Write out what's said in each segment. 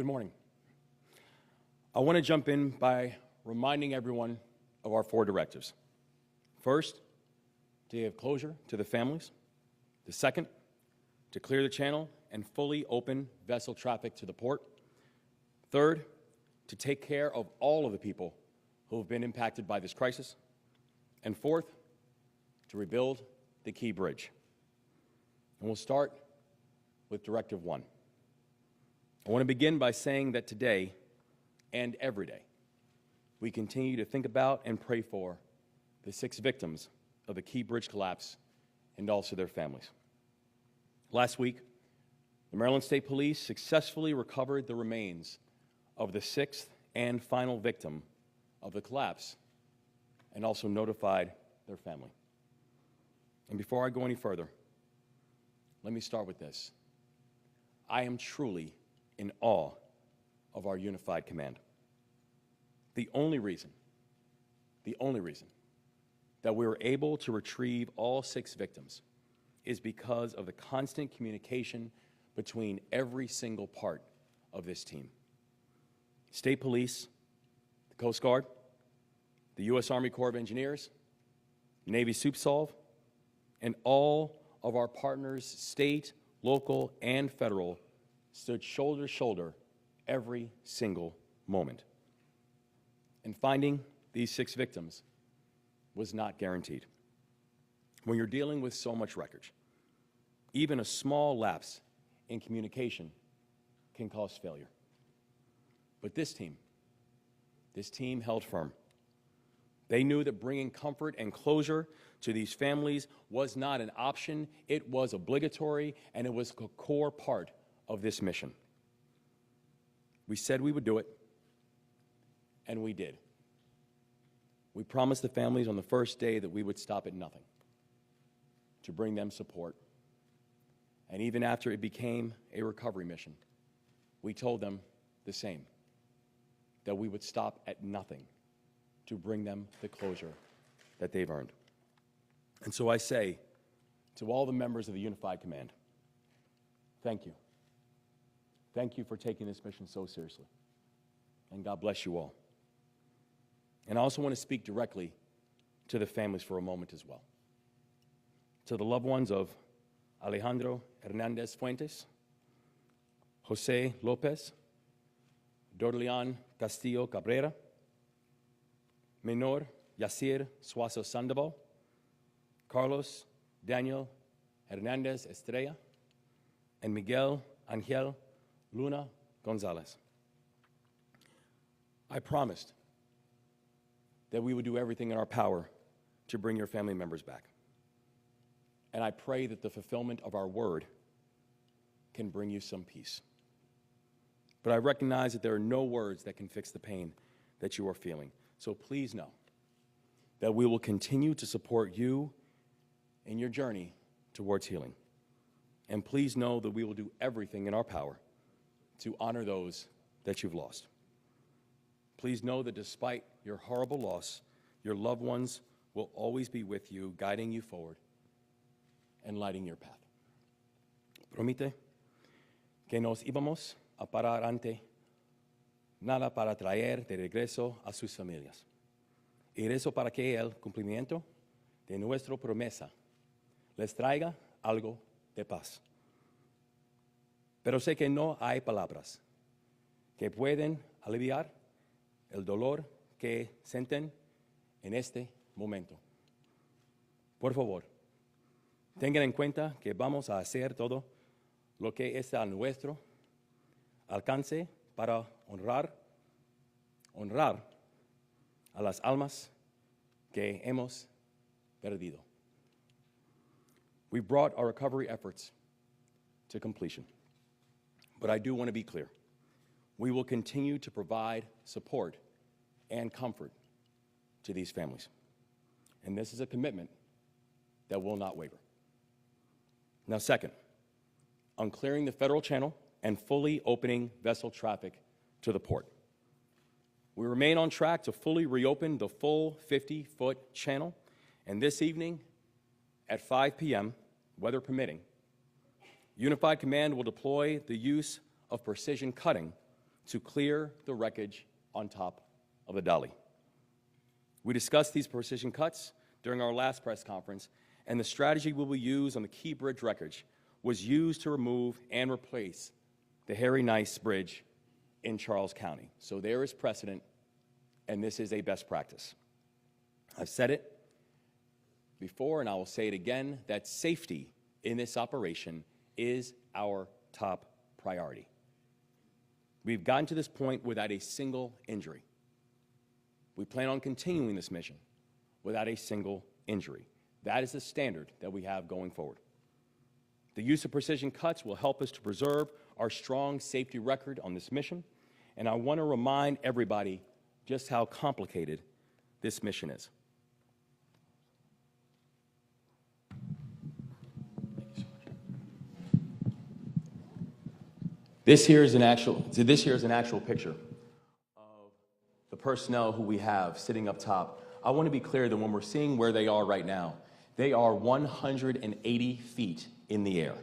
Good morning. I want to jump in by reminding everyone of our 4 directives. First, to give closure to the families. The second, to clear the channel and fully open vessel traffic to the port. Third, to take care of all of the people who have been impacted by this crisis. And fourth, to rebuild the Key Bridge. And we'll start with Directive 1. I want to begin by saying that today and every day, we continue to think about and pray for the 6 victims of the Key Bridge collapse and also their families. Last week, the Maryland State Police successfully recovered the remains of the 6th and final victim of the collapse and also notified their family. And before I go any further, let me start with this. I am truly in awe of our unified command. The only reason that we were able to retrieve all 6 victims is because of the constant communication between every single part of this team. State Police, the Coast Guard, the U.S. Army Corps of Engineers, Navy SUPSOLV, and all of our partners, state, local, and federal, stood shoulder to shoulder every single moment. And finding these 6 victims was not guaranteed. When you're dealing with so much wreckage, even a small lapse in communication can cause failure. But this team held firm. They knew that bringing comfort and closure to these families was not an option, it was obligatory, and it was a core part of this mission. We said we would do it, and we did. We promised the families on the first day that we would stop at nothing to bring them support. And even after it became a recovery mission, we told them the same, that we would stop at nothing to bring them the closure that they've earned. And so I say to all the members of the Unified Command, thank you. Thank you for taking this mission so seriously. And God bless you all. And I also want to speak directly to the families for a moment as well. To the loved ones of Alejandro Hernandez Fuentes, Jose Lopez, Dorlean Castillo Cabrera, Menor Yasir Suazo Sandoval, Carlos Daniel Hernandez Estrella, and Miguel Angel Luna Gonzalez. I promised that we would do everything in our power to bring your family members back. And I pray that the fulfillment of our word can bring you some peace. But I recognize that there are no words that can fix the pain that you are feeling. So please know that we will continue to support you in your journey towards healing. And please know that we will do everything in our power to honor those that you've lost. Please know that despite your horrible loss, your loved ones will always be with you, guiding you forward and lighting your path. Promete que nos íbamos a parar ante nada para traer de regreso a sus familias. Y rezo para que el cumplimiento de nuestra promesa les traiga algo de paz. Pero sé que no hay palabras que pueden aliviar el dolor que sienten en este momento. Por favor, tengan en cuenta que vamos a hacer todo lo que está a nuestro alcance para honrar a las almas que hemos perdido. We brought our recovery efforts to completion. But I do want to be clear. We will continue to provide support and comfort to these families. And this is a commitment that will not waver. Now, second, on clearing the federal channel and fully opening vessel traffic to the port. We remain on track to fully reopen the full 50-foot channel, and this evening at 5 p.m., weather permitting, Unified Command will deploy the use of precision cutting to clear the wreckage on top of the dolly. We discussed these precision cuts during our last press conference, and the strategy we will use on the key bridge wreckage was used to remove and replace the Harry Nice Bridge in Charles County. So there is precedent, and this is a best practice. I've said it before, and I will say it again, that safety in this operation is our top priority. We've gotten to this point without a single injury. We plan on continuing this mission without a single injury. That is the standard that we have going forward. The use of precision cuts will help us to preserve our strong safety record on this mission, and I want to remind everybody just how complicated this mission is. This here is an actual picture of the personnel who we have sitting up top. I want to be clear that when we're seeing where they are right now, they are 180 feet in the air.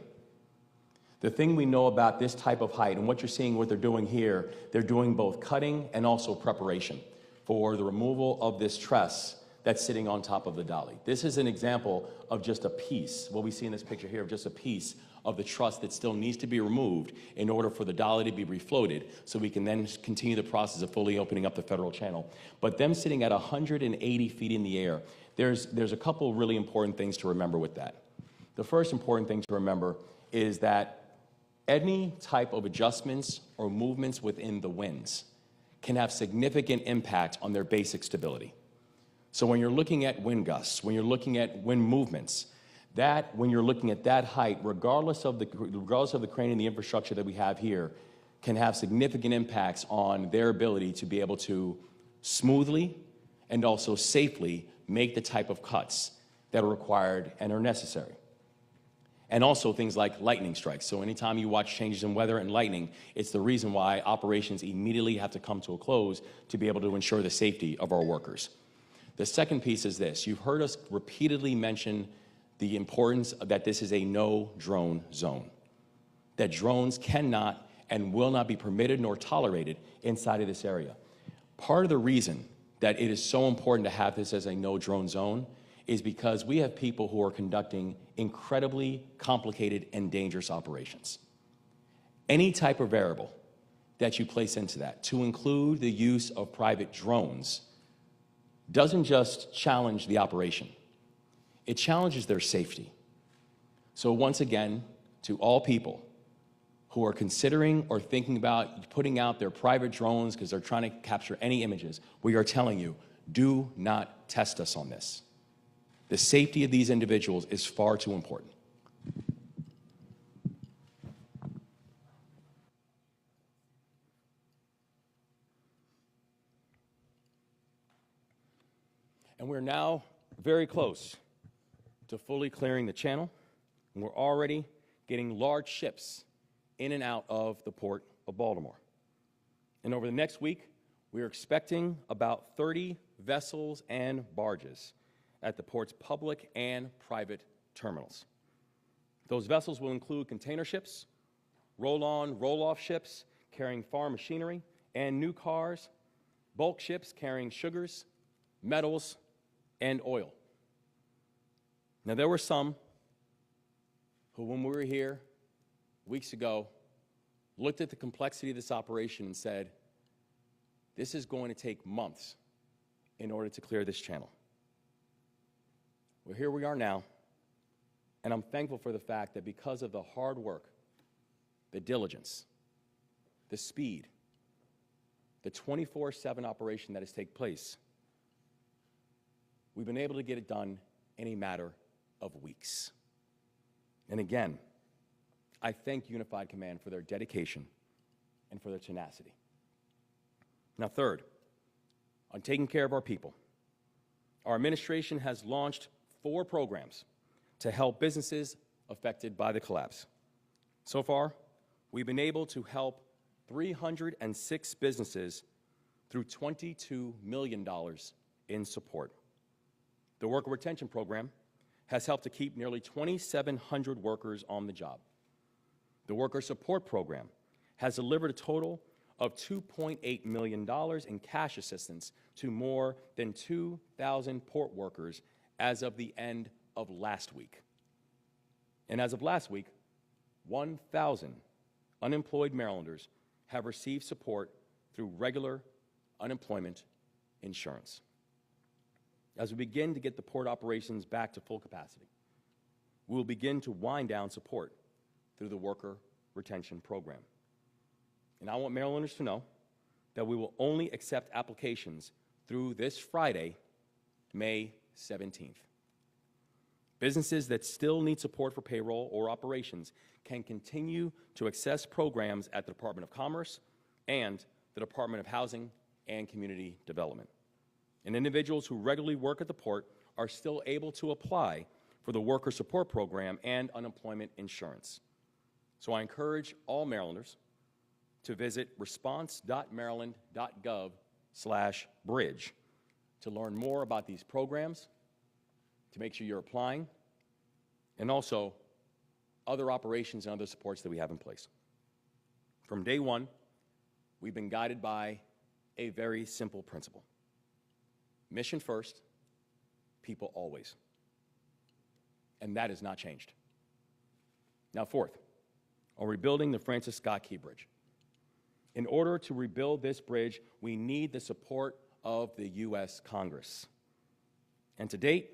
The thing we know about this type of height, and what you're seeing what they're doing here, they're doing both cutting and also preparation for the removal of this truss that's sitting on top of the dolly. This is an example of just a piece, what we see in this picture here, of just a piece of the truss that still needs to be removed in order for the dolly to be refloated so we can then continue the process of fully opening up the federal channel. But them sitting at 180 feet in the air, there's a couple really important things to remember with that. The first important thing to remember is that any type of adjustments or movements within the winds can have significant impact on their basic stability. So when you're looking at wind gusts, when you're looking at wind movements, when you're looking at that height, regardless of the crane and the infrastructure that we have here, can have significant impacts on their ability to be able to smoothly and also safely make the type of cuts that are required and are necessary. And also things like lightning strikes. So anytime you watch changes in weather and lightning, it's the reason why operations immediately have to come to a close to be able to ensure the safety of our workers. The second piece is this. You've heard us repeatedly mention the importance that this is a no-drone zone, that drones cannot and will not be permitted nor tolerated inside of this area. Part of the reason that it is so important to have this as a no-drone zone is because we have people who are conducting incredibly complicated and dangerous operations. Any type of variable that you place into that, to include the use of private drones, doesn't just challenge the operation, it challenges their safety. So once again, to all people who are considering or thinking about putting out their private drones because they're trying to capture any images, we are telling you, do not test us on this. The safety of these individuals is far too important. And we're now very close to fully clearing the channel, and we're already getting large ships in and out of the port of Baltimore. And over the next week, we are expecting about 30 vessels and barges at the port's public and private terminals. Those vessels will include container ships, roll-on, roll-off ships carrying farm machinery and new cars, bulk ships carrying sugars, metals, and oil. Now, there were some who, when we were here weeks ago, looked at the complexity of this operation and said, this is going to take months in order to clear this channel. Well, here we are now, and I'm thankful for the fact that because of the hard work, the diligence, the speed, the 24/7 operation that has taken place, we've been able to get it done in a matter of weeks. And again, I thank Unified Command for their dedication and for their tenacity. Now, third, on taking care of our people, our administration has launched 4 programs to help businesses affected by the collapse. So far, we've been able to help 306 businesses through $22 million in support. The Worker Retention Program has helped to keep nearly 2,700 workers on the job. The Worker Support Program has delivered a total of $2.8 million in cash assistance to more than 2,000 port workers as of the end of last week. And as of last week, 1,000 unemployed Marylanders have received support through regular unemployment insurance. As we begin to get the port operations back to full capacity, we will begin to wind down support through the Worker Retention Program. And I want Marylanders to know that we will only accept applications through this Friday, May 17th. Businesses that still need support for payroll or operations can continue to access programs at the Department of Commerce and the Department of Housing and Community Development. And individuals who regularly work at the port are still able to apply for the Worker Support Program and unemployment insurance. So I encourage all Marylanders to visit response.maryland.gov/bridge to learn more about these programs, to make sure you're applying, and also other operations and other supports that we have in place. From day one, we've been guided by a very simple principle. Mission first, people always. And that has not changed. Now, fourth, on rebuilding the Francis Scott Key Bridge. In order to rebuild this bridge, we need the support of the U.S. Congress. And to date,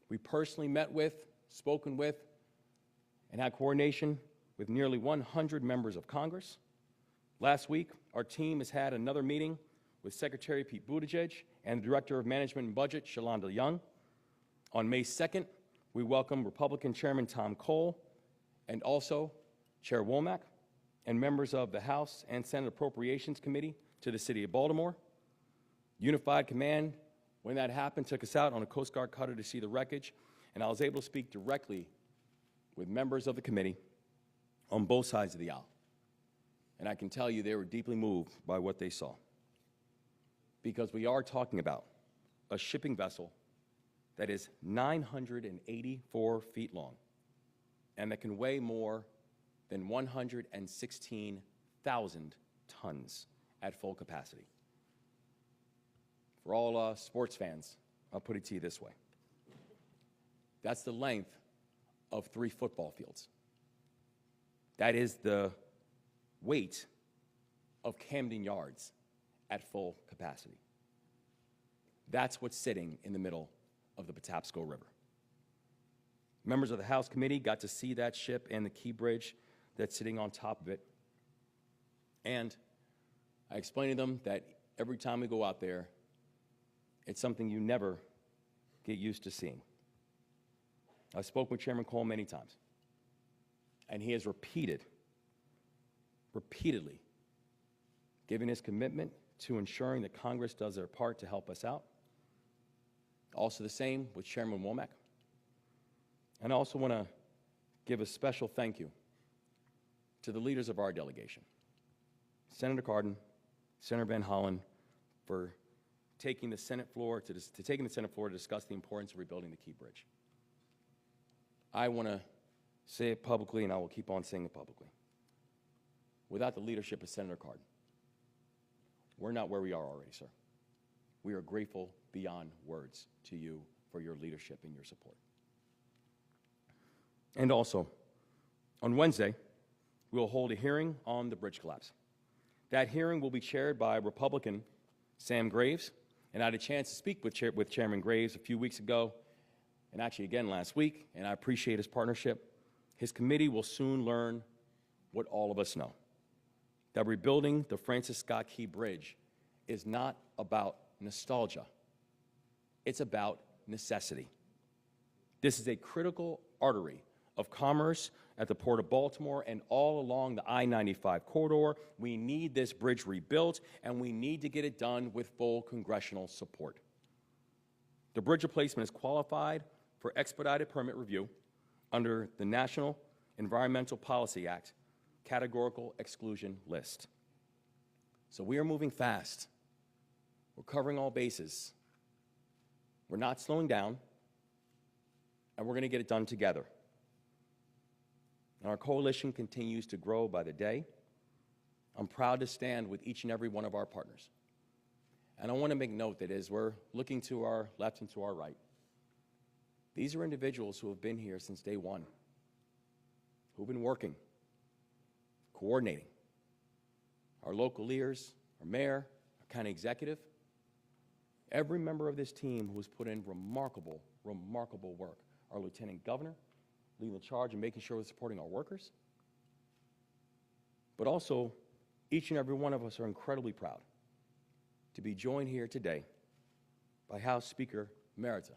we personally met with, spoken with, and had coordination with nearly 100 members of Congress. Last week, our team has had another meeting with Secretary Pete Buttigieg and the Director of Management and Budget, Shalonda Young. On May 2nd, we welcome Republican Chairman Tom Cole and also Chair Womack and members of the House and Senate Appropriations Committee to the City of Baltimore. Unified Command, when that happened, took us out on a Coast Guard cutter to see the wreckage, and I was able to speak directly with members of the committee on both sides of the aisle. And I can tell you they were deeply moved by what they saw, because we are talking about a shipping vessel that is 984 feet long and that can weigh more than 116,000 tons at full capacity. For all sports fans, I'll put it to you this way. That's the length of 3 football fields. That is the weight of Camden Yards at full capacity. That's what's sitting in the middle of the Patapsco River. Members of the House Committee got to see that ship and the Key Bridge that's sitting on top of it. And I explained to them that every time we go out there, it's something you never get used to seeing. I spoke with Chairman Cole many times, and he has repeatedly given his commitment to ensuring that Congress does their part to help us out. Also the same with Chairman Womack. And I also want to give a special thank you to the leaders of our delegation, Senator Cardin, Senator Van Hollen, for taking the Senate floor to discuss the importance of rebuilding the Key Bridge. I want to say it publicly, and I will keep on saying it publicly. Without the leadership of Senator Cardin, we're not where we are already, sir. We are grateful beyond words to you for your leadership and your support. And also, on Wednesday, we will hold a hearing on the bridge collapse. That hearing will be chaired by Republican Sam Graves, and I had a chance to speak with Chairman Graves a few weeks ago, and actually again last week, and I appreciate his partnership. His committee will soon learn what all of us know, that rebuilding the Francis Scott Key Bridge is not about nostalgia. It's about necessity. This is a critical artery of commerce at the Port of Baltimore and all along the I-95 corridor. We need this bridge rebuilt, and we need to get it done with full congressional support. The bridge replacement is qualified for expedited permit review under the National Environmental Policy Act categorical exclusion list. So we are moving fast. We're covering all bases. We're not slowing down, and we're going to get it done together. And our coalition continues to grow by the day. I'm proud to stand with each and every one of our partners. And I want to make note that as we're looking to our left and to our right, these are individuals who have been here since day one, who've been working, coordinating. Our local leaders, our mayor, our county executive, every member of this team who has put in remarkable, remarkable work. Our lieutenant governor, leading the charge and making sure we're supporting our workers. But also, each and every one of us are incredibly proud to be joined here today by House Speaker Emerita,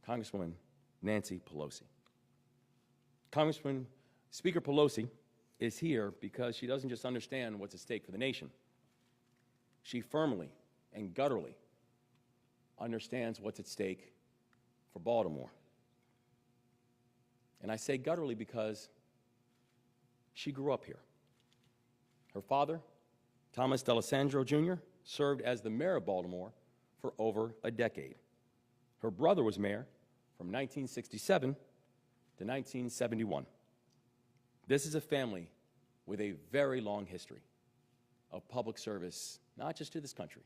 Congresswoman Nancy Pelosi. Speaker Pelosi is here because she doesn't just understand what's at stake for the nation. She firmly and gutturally understands what's at stake for Baltimore. And I say gutturally because she grew up here. Her father, Thomas D'Alessandro Jr., served as the mayor of Baltimore for over a decade. Her brother was mayor from 1967 to 1971. This is a family with a very long history of public service, not just to this country,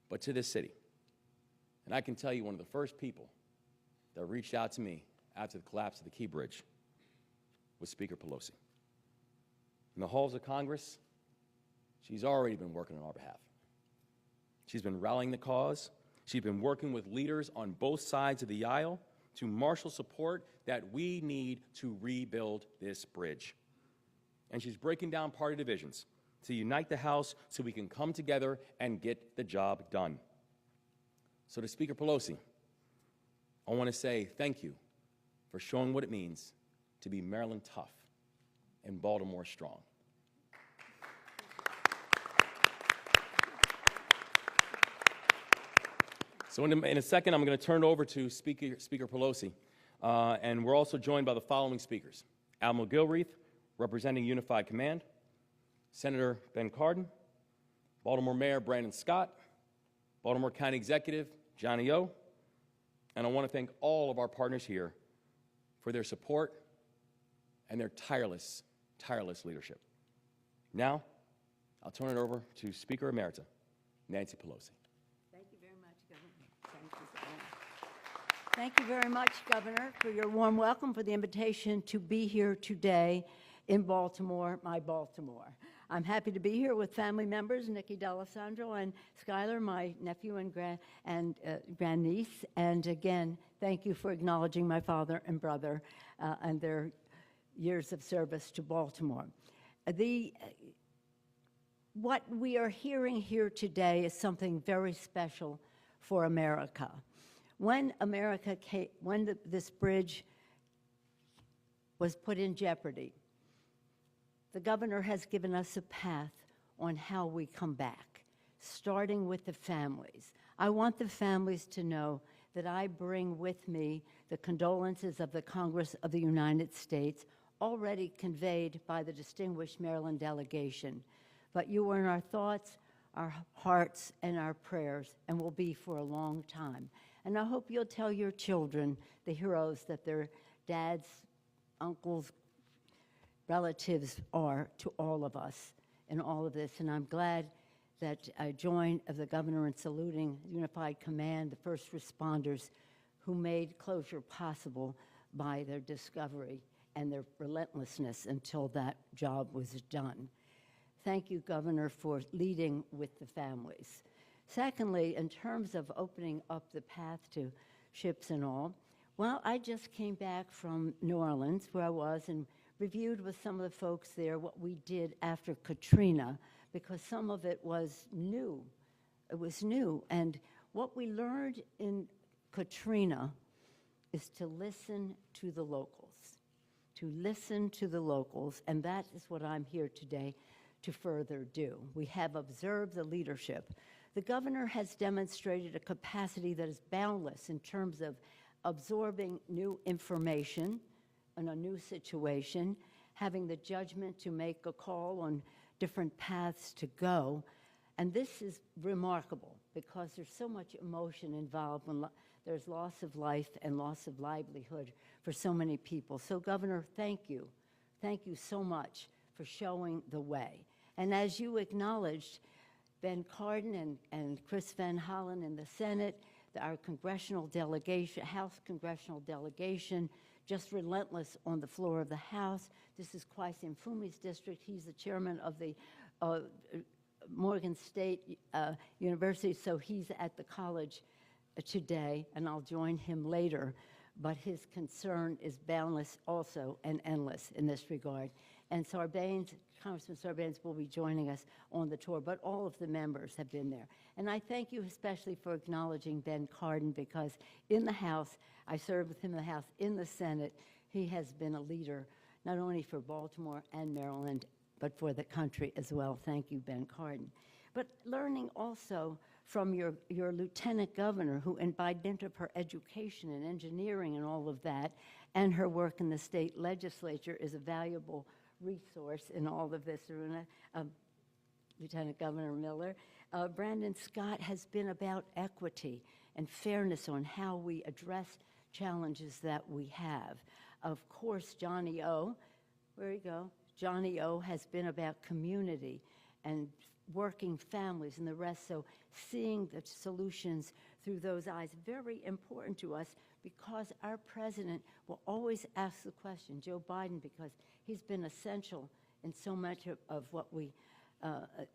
but to this city. And I can tell you one of the first people that reached out to me after the collapse of the Key Bridge was Speaker Pelosi. In the halls of Congress, she's already been working on our behalf. She's been rallying the cause. She's been working with leaders on both sides of the aisle to marshal support that we need to rebuild this bridge. And she's breaking down party divisions to unite the House so we can come together and get the job done. So to Speaker Pelosi, I want to say thank you for showing what it means to be Maryland tough and Baltimore strong. So in a second, I'm going to turn it over to Speaker Pelosi, and we're also joined by the following speakers: Admiral Gilreath, representing Unified Command; Senator Ben Cardin; Baltimore Mayor Brandon Scott; Baltimore County Executive Johnny O. And I want to thank all of our partners here for their support and their tireless leadership. Now, I'll turn it over to Speaker Emerita Nancy Pelosi. Thank you very much, Governor. Thank you very much, Governor, for your warm welcome, for the invitation to be here today in Baltimore, my Baltimore. I'm happy to be here with family members, Nikki D'Alessandro and Skylar, my nephew and grandniece. And again, thank you for acknowledging my father and brother and their years of service to Baltimore. What we are hearing here today is something very special for America. When this bridge was put in jeopardy, the governor has given us a path on how we come back, starting with the families. I want the families to know that I bring with me the condolences of the Congress of the United States, already conveyed by the distinguished Maryland delegation. But you are in our thoughts, our hearts, and our prayers, and will be for a long time. And I hope you'll tell your children the heroes that their dads, uncles, relatives are to all of us in all of this. And I'm glad that I join of the governor in saluting Unified Command, the first responders who made closure possible by their discovery and their relentlessness until that job was done. Thank you, Governor, for leading with the families. Secondly, in terms of opening up the path to ships and all, well, I just came back from New Orleans, where I was, and reviewed with some of the folks there what we did after Katrina, because some of it was new. It was new. And what we learned in Katrina is to listen to the locals, and that is what I'm here today to further do. We have observed the leadership. The governor has demonstrated a capacity that is boundless in terms of absorbing new information in a new situation, having the judgment to make a call on different paths to go. And this is remarkable because there's so much emotion involved when there's loss of life and loss of livelihood for so many people. So, Governor, thank you. Thank you so much for showing the way. And as you acknowledged, Ben Cardin and Chris Van Hollen in the Senate, our congressional delegation, House congressional delegation, just relentless on the floor of the House. This is Kwasi Mfume's district. He's the chairman of the Morgan State University, so he's at the college today, and I'll join him later. But his concern is boundless also and endless in this regard. And Congressman Sarbanes will be joining us on the tour, but all of the members have been there. And I thank you especially for acknowledging Ben Cardin, because in the House, I served with him in the House, in the Senate, he has been a leader, not only for Baltimore and Maryland, but for the country as well. Thank you, Ben Cardin. But learning also from your lieutenant governor, who, and by dint of her education and engineering and all of that, and her work in the state legislature, is a valuable resource in all of this arena. Lieutenant Governor Miller. Brandon Scott has been about equity and fairness on how we address challenges that we have. Of course, Johnny O, where you go? Johnny O has been about community and working families and the rest, so seeing the solutions through those eyes, very important to us, because our president will always ask the question, Joe Biden, because he's been essential in so much of what we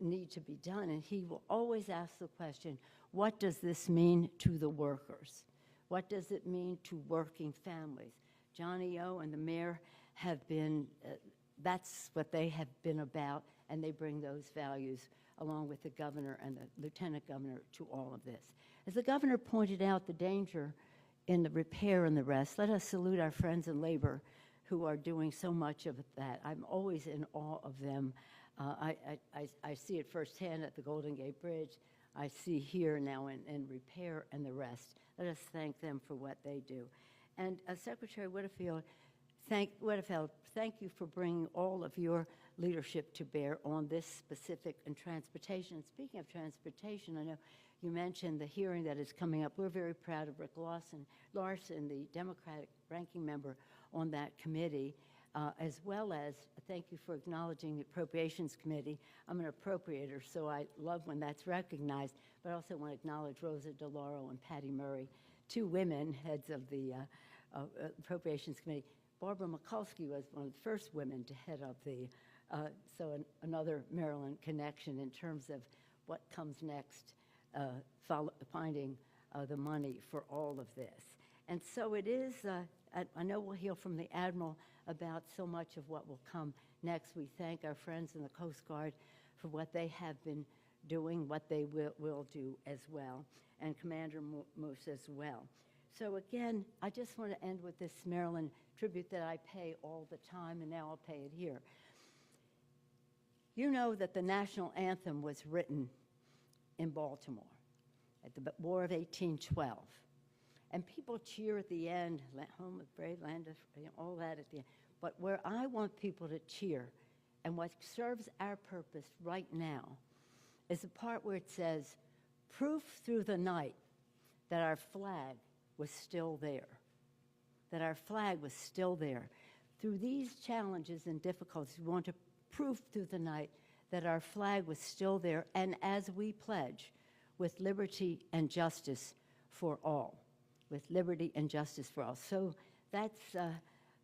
need to be done, and he will always ask the question, what does this mean to the workers? What does it mean to working families? Johnny O and the mayor have been, that's what they have been about, and they bring those values along with the governor and the lieutenant governor to all of this. As the governor pointed out, the danger in the repair and the rest, let us salute our friends in labor who are doing so much of that. I'm always in awe of them. I see it firsthand at the Golden Gate Bridge. I see here now in repair and the rest. Let us thank them for what they do. And Secretary Whitfield, thank you for bringing all of your leadership to bear on this specific in transportation. And speaking of transportation, I know you mentioned the hearing that is coming up. We're very proud of Rick Larson, the Democratic ranking member on that committee, as well as thank you for acknowledging the Appropriations Committee. I'm an appropriator, so I love when that's recognized, but I also want to acknowledge Rosa DeLauro and Patty Murray, two women heads of the Appropriations Committee. Barbara Mikulski was one of the first women to head up the, another Maryland connection in terms of what comes next, finding the money for all of this. And so it is, I know we'll hear from the Admiral about so much of what will come next. We thank our friends in the Coast Guard for what they have been doing, what they will do as well, and Commander Moose as well. So again, I just want to end with this Maryland tribute that I pay all the time, and now I'll pay it here. You know that the national anthem was written in Baltimore at the War of 1812. And people cheer at the end, home of brave land, all that at the end. But where I want people to cheer, and what serves our purpose right now, is the part where it says, proof through the night that our flag was still there, that our flag was still there. Through these challenges and difficulties, we want to prove through the night that our flag was still there, and as we pledge, with liberty and justice for all. With liberty and justice for all. So that's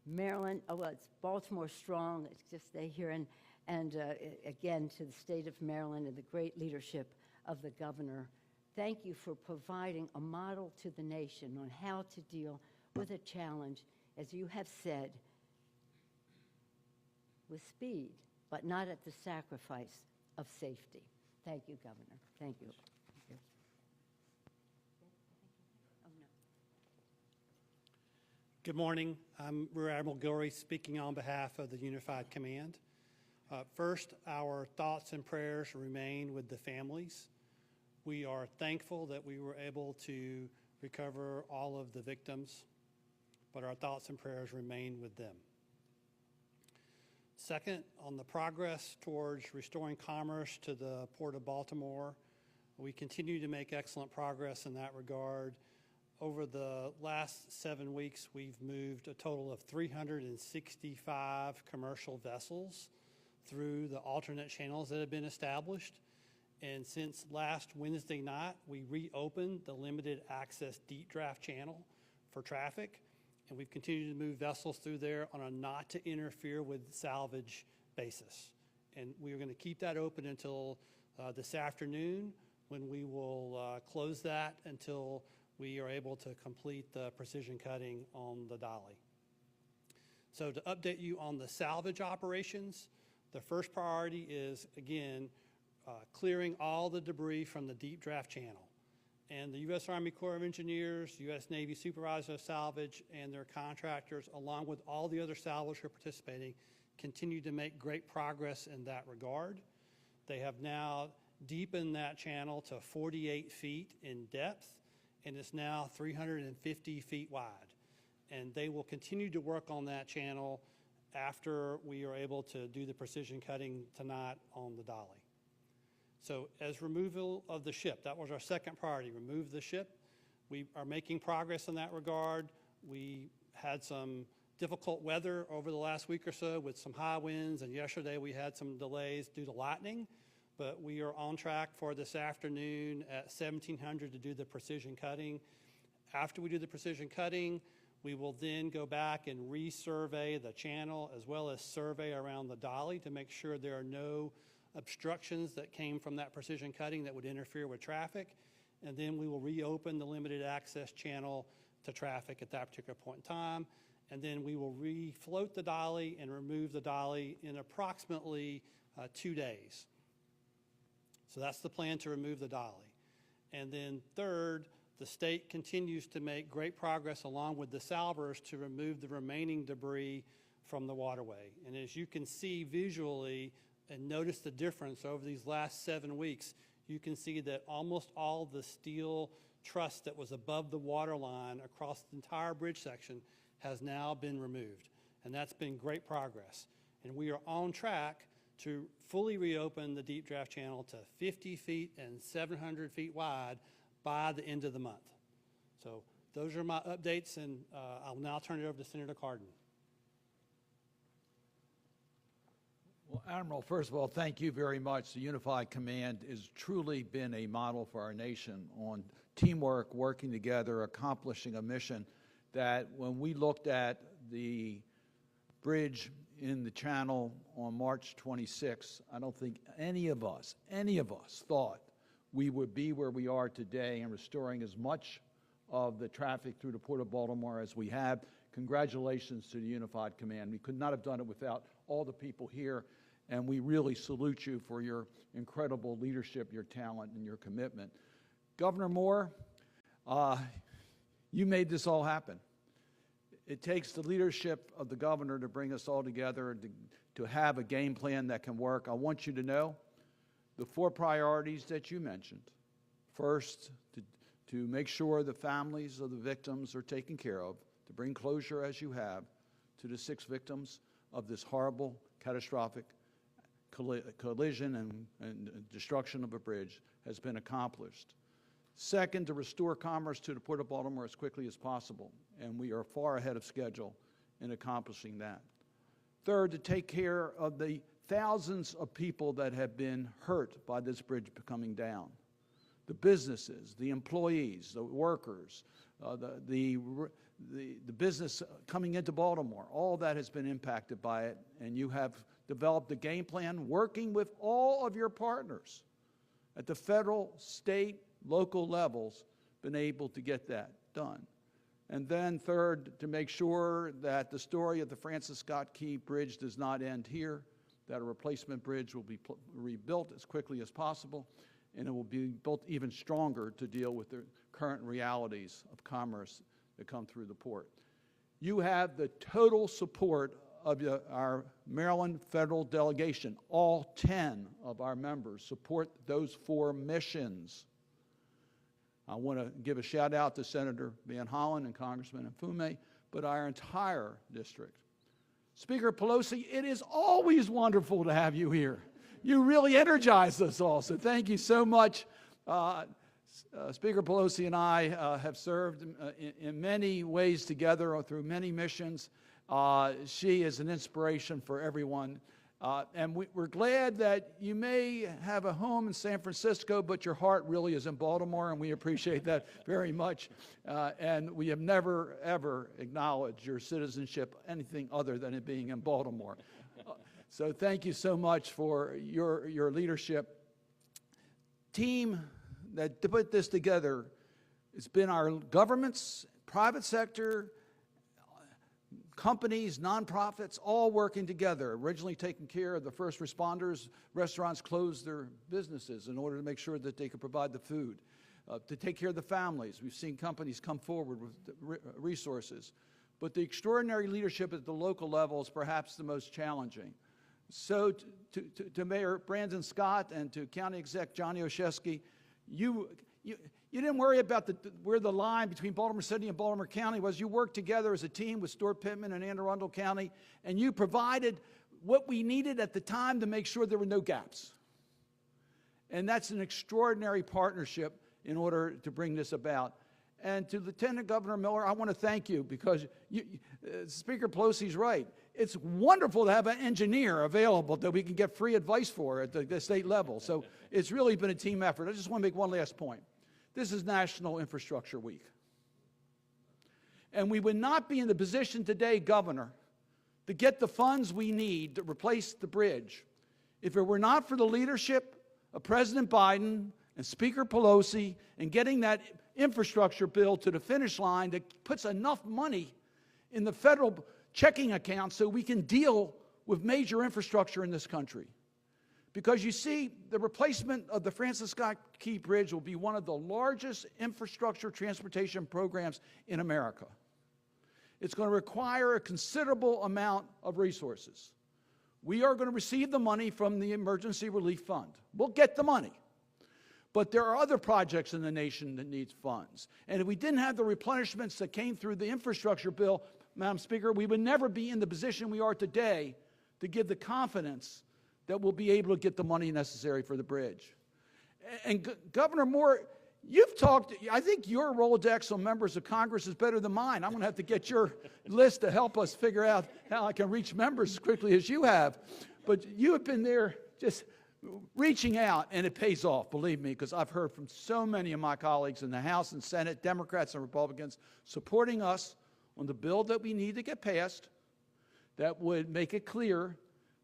Maryland, well, it's Baltimore strong, it's just stay here, and again, to the state of Maryland and the great leadership of the governor. Thank you for providing a model to the nation on how to deal with a challenge, as you have said, with speed, but not at the sacrifice of safety. Thank you, Governor. Thank you. Good morning. I'm Rear Admiral Gilroy speaking on behalf of the Unified Command. First, our thoughts and prayers remain with the families. We are thankful that we were able to recover all of the victims, but our thoughts and prayers remain with them. Second, on the progress towards restoring commerce to the Port of Baltimore, we continue to make excellent progress in that regard. Over the last 7 weeks, we've moved a total of 365 commercial vessels through the alternate channels that have been established. And since last Wednesday night, we reopened the limited access deep draft channel for traffic, and we've continued to move vessels through there on a not to interfere with salvage basis. And we are going to keep that open until this afternoon, when we will close that until we are able to complete the precision cutting on the dolly. So to update you on the salvage operations, the first priority is, again, clearing all the debris from the deep draft channel. And the U.S. Army Corps of Engineers, U.S. Navy Supervisor of Salvage, and their contractors, along with all the other salvage who are participating, continue to make great progress in that regard. They have now deepened that channel to 48 feet in depth, and it's now 350 feet wide. And they will continue to work on that channel after we are able to do the precision cutting tonight on the dolly. So as removal of the ship, that was our second priority, remove the ship. We are making progress in that regard. We had some difficult weather over the last week or so with some high winds, and yesterday we had some delays due to lightning, but we are on track for this afternoon at 1700 to do the precision cutting. After we do the precision cutting, we will then go back and resurvey the channel as well as survey around the dolly to make sure there are no obstructions that came from that precision cutting that would interfere with traffic. And then we will reopen the limited access channel to traffic at that particular point in time. And then we will refloat the dolly and remove the dolly in approximately 2 days. So that's the plan, to remove the dolly. And then third, the state continues to make great progress along with the salvers to remove the remaining debris from the waterway. And as you can see visually and notice the difference over these last 7 weeks, you can see that almost all the steel truss that was above the water line across the entire bridge section has now been removed. And that's been great progress. And we are on track to fully reopen the deep draft channel to 50 feet and 700 feet wide by the end of the month. So those are my updates, and I'll now turn it over to Senator Cardin. Well, Admiral, first of all, thank you very much. The Unified Command has truly been a model for our nation on teamwork, working together, accomplishing a mission that when we looked at the bridge in the channel on March 26th, I don't think any of us thought we would be where we are today and restoring as much of the traffic through the Port of Baltimore as we have. Congratulations to the Unified Command. We could not have done it without all the people here, and we really salute you for your incredible leadership, your talent, and your commitment. Governor Moore, you made this all happen. It takes the leadership of the governor to bring us all together, to have a game plan that can work. I want you to know the 4 priorities that you mentioned. First, to make sure the families of the victims are taken care of, to bring closure as you have to the 6 victims of this horrible, catastrophic collision and destruction of a bridge has been accomplished. Second, to restore commerce to the Port of Baltimore as quickly as possible, and we are far ahead of schedule in accomplishing that. Third, to take care of the thousands of people that have been hurt by this bridge coming down. The businesses, the employees, the workers, the business coming into Baltimore, all that has been impacted by it, and you have developed a game plan working with all of your partners at the federal, state, local levels, been able to get that done. And then third, to make sure that the story of the Francis Scott Key Bridge does not end here, that a replacement bridge will be rebuilt as quickly as possible, and it will be built even stronger to deal with the current realities of commerce that come through the port. You have the total support of our Maryland federal delegation. All 10 of our members support those 4 missions. I want to give a shout out to Senator Van Hollen and Congressman Mfume, but our entire district. Speaker Pelosi, it is always wonderful to have you here. You really energize us all, so thank you so much. Speaker Pelosi and I have served in many ways together through many missions. She is an inspiration for everyone. And we're glad that you may have a home in San Francisco, but your heart really is in Baltimore, and we appreciate that very much. And we have never, ever acknowledged your citizenship anything other than it being in Baltimore. So thank you so much for your leadership. Team that put this together, it's been our governments, private sector, companies, nonprofits, all working together, originally taking care of the first responders. Restaurants closed their businesses in order to make sure that they could provide the food. To take care of the families, we've seen companies come forward with resources. But the extraordinary leadership at the local level is perhaps the most challenging. So to Mayor Brandon Scott and to County Exec Johnny Oshesky, you didn't worry about where the line between Baltimore City and Baltimore County was. You worked together as a team with Stuart Pittman and Anne Arundel County, and you provided what we needed at the time to make sure there were no gaps. And that's an extraordinary partnership in order to bring this about. And to Lieutenant Governor Miller, I want to thank you because Speaker Pelosi's right. It's wonderful to have an engineer available that we can get free advice for at the state level. So it's really been a team effort. I just want to make one last point. This is National Infrastructure Week. And we would not be in the position today, Governor, to get the funds we need to replace the bridge if it were not for the leadership of President Biden and Speaker Pelosi in getting that infrastructure bill to the finish line that puts enough money in the federal checking account so we can deal with major infrastructure in this country. Because you see, the replacement of the Francis Scott Key Bridge will be one of the largest infrastructure transportation programs in America. It's going to require a considerable amount of resources. We are going to receive the money from the Emergency Relief Fund. We'll get the money. But there are other projects in the nation that need funds. And if we didn't have the replenishments that came through the infrastructure bill, Madam Speaker, we would never be in the position we are today to give the confidence that we'll be able to get the money necessary for the bridge. And Governor Moore, you've talked, I think your Rolodex on members of Congress is better than mine. I'm going to have to get your list to help us figure out how I can reach members as quickly as you have. But you have been there just reaching out, and it pays off, believe me, because I've heard from so many of my colleagues in the House and Senate, Democrats and Republicans, supporting us on the bill that we need to get passed that would make it clear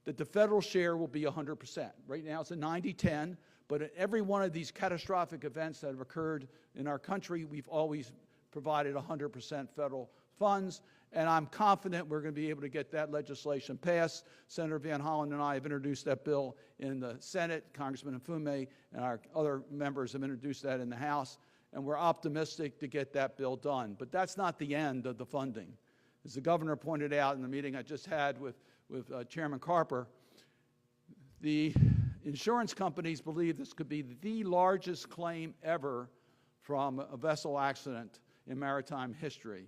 that the federal share will be 100%. Right now it's a 90-10, but at every one of these catastrophic events that have occurred in our country, we've always provided 100% federal funds, and I'm confident we're going to be able to get that legislation passed. Senator Van Hollen and I have introduced that bill in the Senate. Congressman Mfume and our other members have introduced that in the House, and we're optimistic to get that bill done. But that's not the end of the funding. As the governor pointed out in the meeting I just had with Chairman Carper, the insurance companies believe this could be the largest claim ever from a vessel accident in maritime history.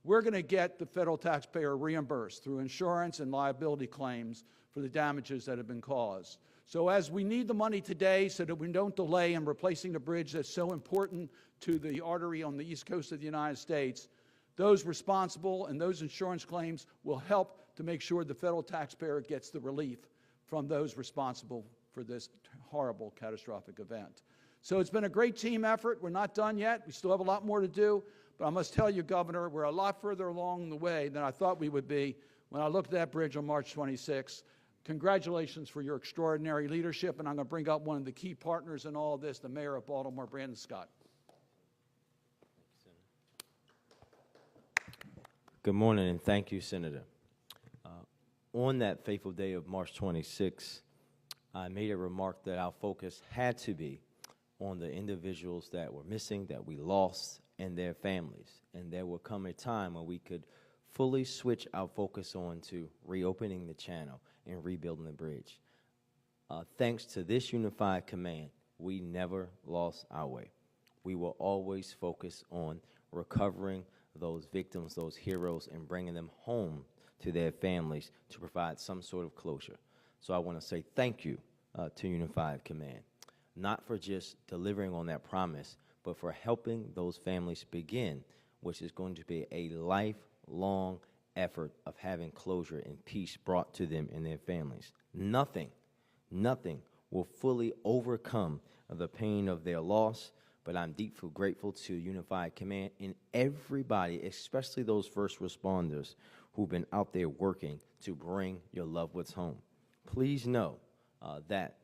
We're going to get the federal taxpayer reimbursed through insurance and liability claims for the damages that have been caused. So as we need the money today so that we don't delay in replacing the bridge that's so important to the artery on the east coast of the United States, those responsible and those insurance claims will help to make sure the federal taxpayer gets the relief from those responsible for this horrible, catastrophic event. So it's been a great team effort. We're not done yet. We still have a lot more to do. But I must tell you, Governor, we're a lot further along the way than I thought we would be when I looked at that bridge on March 26th. Congratulations for your extraordinary leadership, and I'm going to bring up one of the key partners in all of this, the Mayor of Baltimore, Brandon Scott. Good morning, and thank you, Senator. On that fateful day of March 26th, I made a remark that our focus had to be on the individuals that were missing, that we lost, and their families. And there will come a time when we could fully switch our focus on to reopening the channel and rebuilding the bridge. Thanks to this unified command, we never lost our way. We will always focus on recovering those victims, those heroes, and bringing them home to their families to provide some sort of closure. So I want to say thank you to Unified Command, not for just delivering on that promise, but for helping those families begin, which is going to be a lifelong effort of having closure and peace brought to them and their families. Nothing will fully overcome the pain of their loss, but I'm deeply grateful to Unified Command and everybody, especially those first responders who've been out there working to bring your loved ones home. Please know that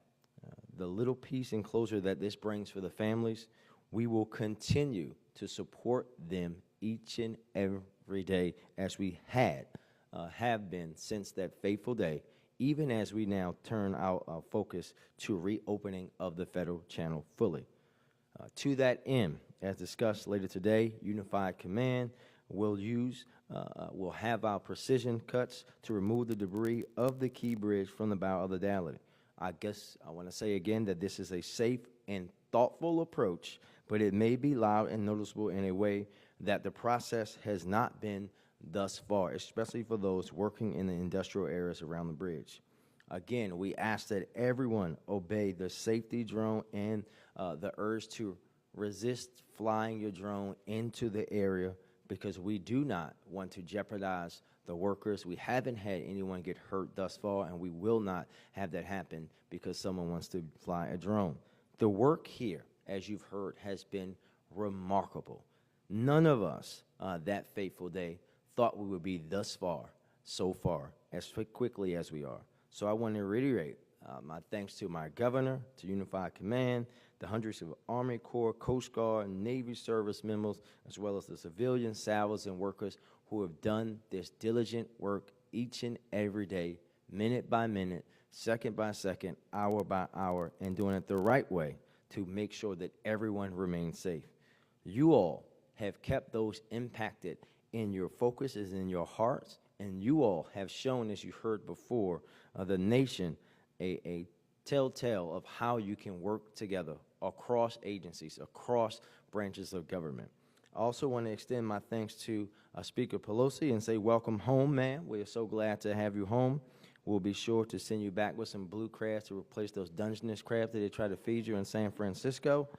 the little peace and closure that this brings for the families, we will continue to support them each and every day as we have been since that fateful day, even as we now turn our focus to reopening of the federal channel fully. To that end, as discussed later today, Unified Command will have our precision cuts to remove the debris of the Key Bridge from the bow of the Dalley. I guess I want to say again that this is a safe and thoughtful approach, but it may be loud and noticeable in a way that the process has not been thus far, especially for those working in the industrial areas around the bridge. Again, we ask that everyone obey the safety drone and the urge to resist flying your drone into the area, because we do not want to jeopardize the workers. We haven't had anyone get hurt thus far, and we will not have that happen because someone wants to fly a drone. The work here, as you've heard, has been remarkable. None of us that fateful day thought we would be thus far, so far, as quickly as we are. So I want to reiterate my thanks to my governor, to Unified Command, the hundreds of Army Corps, Coast Guard, and Navy service members, as well as the civilian sailors and workers who have done this diligent work each and every day, minute by minute, second by second, hour by hour, and doing it the right way to make sure that everyone remains safe. You all have kept those impacted in your focuses, in your hearts, and you all have shown, as you heard before, the nation a telltale of how you can work together across agencies, across branches of government. I also want to extend my thanks to Speaker Pelosi and say, welcome home, ma'am. We are so glad to have you home. We'll be sure to send you back with some blue crabs to replace those Dungeness crabs that they try to feed you in San Francisco.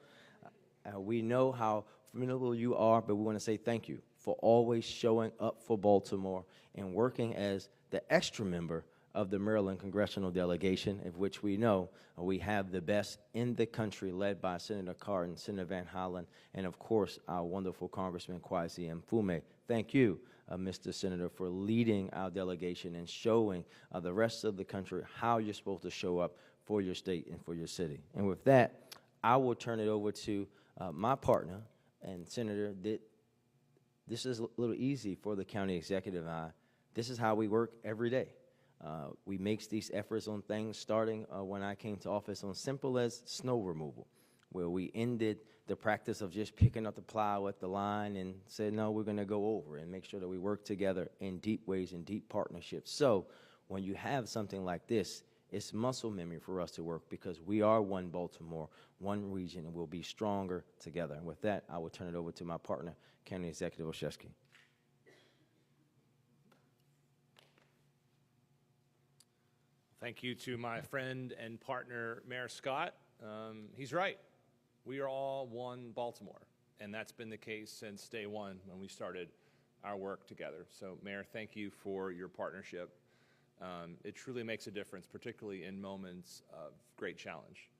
We know how formidable you are, but we want to say thank you for always showing up for Baltimore and working as the extra member of the Maryland Congressional Delegation, of which we know we have the best in the country, led by Senator Cardin, Senator Van Hollen, and of course our wonderful Congressman Kwasi Mfume. Thank you, Mr. Senator, for leading our delegation and showing the rest of the country how you're supposed to show up for your state and for your city. And with that, I will turn it over to my partner and Senator. This is a little easy for the county executive and I. This is how we work every day. We make these efforts on things starting when I came to office on simple as snow removal, where we ended the practice of just picking up the plow at the line and said, no, we're going to go over and make sure that we work together in deep ways and deep partnerships. So when you have something like this, it's muscle memory for us to work because we are one Baltimore, one region, and we'll be stronger together. And with that, I will turn it over to my partner, County Executive Olszewski. Thank you to my friend and partner, Mayor Scott. He's right. We are all one Baltimore, and that's been the case since day one when we started our work together. So, Mayor, thank you for your partnership. It truly makes a difference, particularly in moments of great challenge.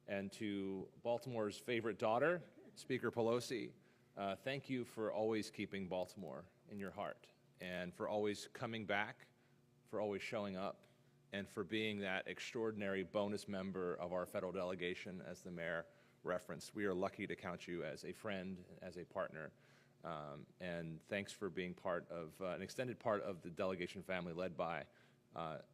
And to Baltimore's favorite daughter, Speaker Pelosi, thank you for always keeping Baltimore in your heart and for always coming back, for always showing up, and for being that extraordinary bonus member of our federal delegation, as the mayor referenced. We are lucky to count you as a friend, as a partner, and thanks for being part of an extended part of the delegation family led by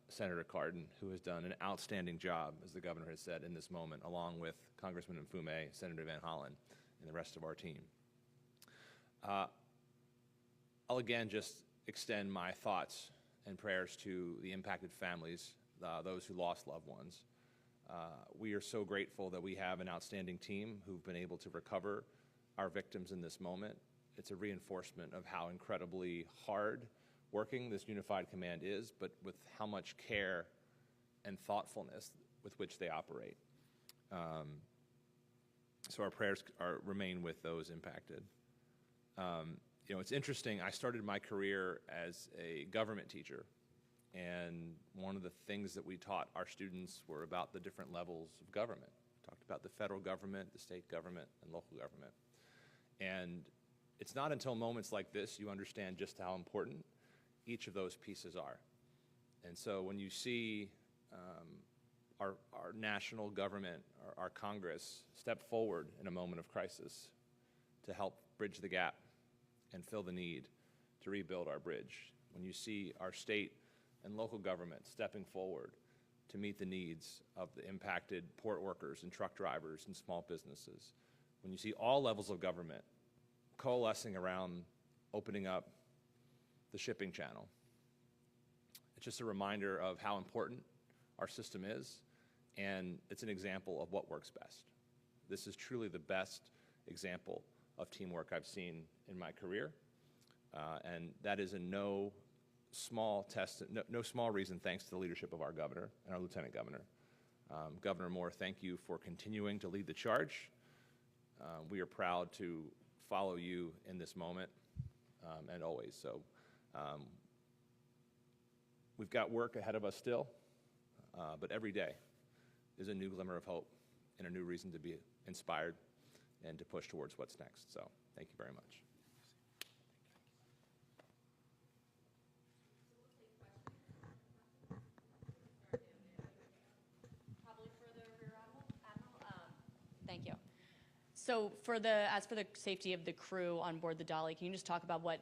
Senator Cardin, who has done an outstanding job, as the governor has said, in this moment, along with Congressman Mfume, Senator Van Hollen, and the rest of our team. I'll again just extend my thoughts and prayers to the impacted families, those who lost loved ones. We are so grateful that we have an outstanding team who've been able to recover our victims in this moment. It's a reinforcement of how incredibly hard working this unified command is, but with how much care and thoughtfulness with which they operate. So our prayers remain with those impacted. You know, it's interesting. I started my career as a government teacher, and one of the things that we taught our students were about the different levels of government. We talked about the federal government, the state government, and local government. And it's not until moments like this you understand just how important each of those pieces are. And so when you see our national government, our Congress, step forward in a moment of crisis to help bridge the gap and fill the need to rebuild our bridge, when you see our state and local government stepping forward to meet the needs of the impacted port workers and truck drivers and small businesses, when you see all levels of government coalescing around opening up the shipping channel, it's just a reminder of how important our system is, and it's an example of what works best. This is truly the best example of teamwork I've seen in my career, and that is in no small reason thanks to the leadership of our governor and our lieutenant governor. Governor Moore, thank you for continuing to lead the charge. We are proud to follow you in this moment and always. So we've got work ahead of us still, but every day is a new glimmer of hope and a new reason to be inspired and to push towards what's next. So thank you very much. Probably for the Rear Admiral. Thank you. So as for the safety of the crew on board the Dolly, can you just talk about what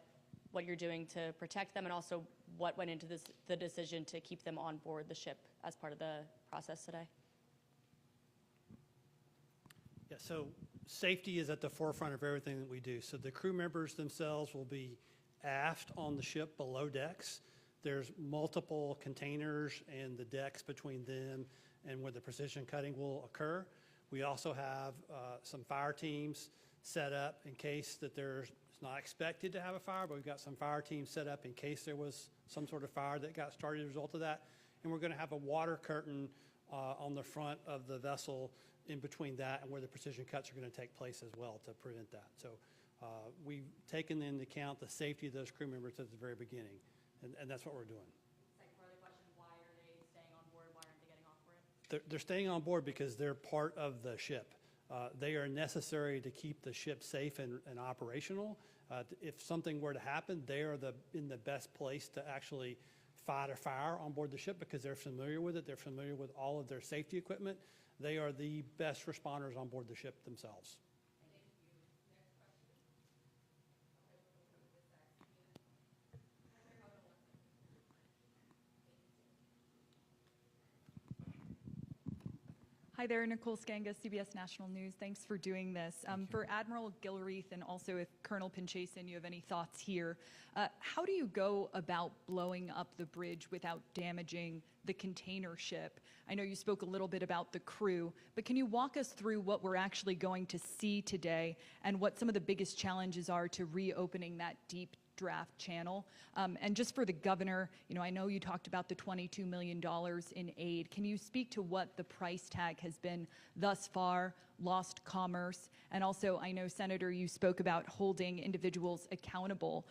you're doing to protect them, and also what went into the decision to keep them on board the ship as part of the process today? Yeah, so safety is at the forefront of everything that we do. So the crew members themselves will be aft on the ship below decks. There's multiple containers and the decks between them and where the precision cutting will occur. We also have some fire teams set up in case that it's not expected to have a fire, but we've got some fire teams set up in case there was some sort of fire that got started as a result of that. And we're going to have a water curtain on the front of the vessel in between that and where the precision cuts are going to take place as well to prevent that. So we've taken into account the safety of those crew members at the very beginning, and that's what we're doing. Second part of the question, why are they staying on board? Why aren't they getting off board? They're staying on board because they're part of the ship. They are necessary to keep the ship safe and operational. If something were to happen, they are in the best place to actually fight a fire on board the ship because they're familiar with it. They're familiar with all of their safety equipment. They are the best responders on board the ship themselves. Hi there, Nicole Skanga, CBS National News. Thanks for doing this. For Admiral Gilreath, and also if Colonel Pinchason, you have any thoughts here, how do you go about blowing up the bridge without damaging the container ship? I know you spoke a little bit about the crew, but can you walk us through what we're actually going to see today and what some of the biggest challenges are to reopening that deep draft channel? And just for the governor, I know you talked about the $22 million in aid. Can you speak to what the price tag has been thus far, lost commerce? And also, I know, Senator, you spoke about holding individuals accountable.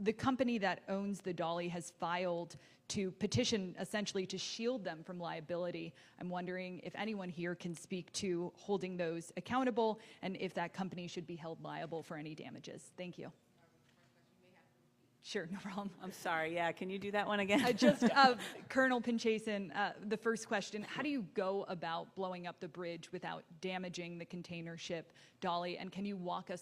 The company that owns the Dolly has filed to petition essentially to shield them from liability. I'm wondering if anyone here can speak to holding those accountable and if that company should be held liable for any damages. Thank you. Sure, no problem. I'm sorry, yeah, can you do that one again? Colonel Pinchason, the first question, how do you go about blowing up the bridge without damaging the container ship Dolly? And can you walk us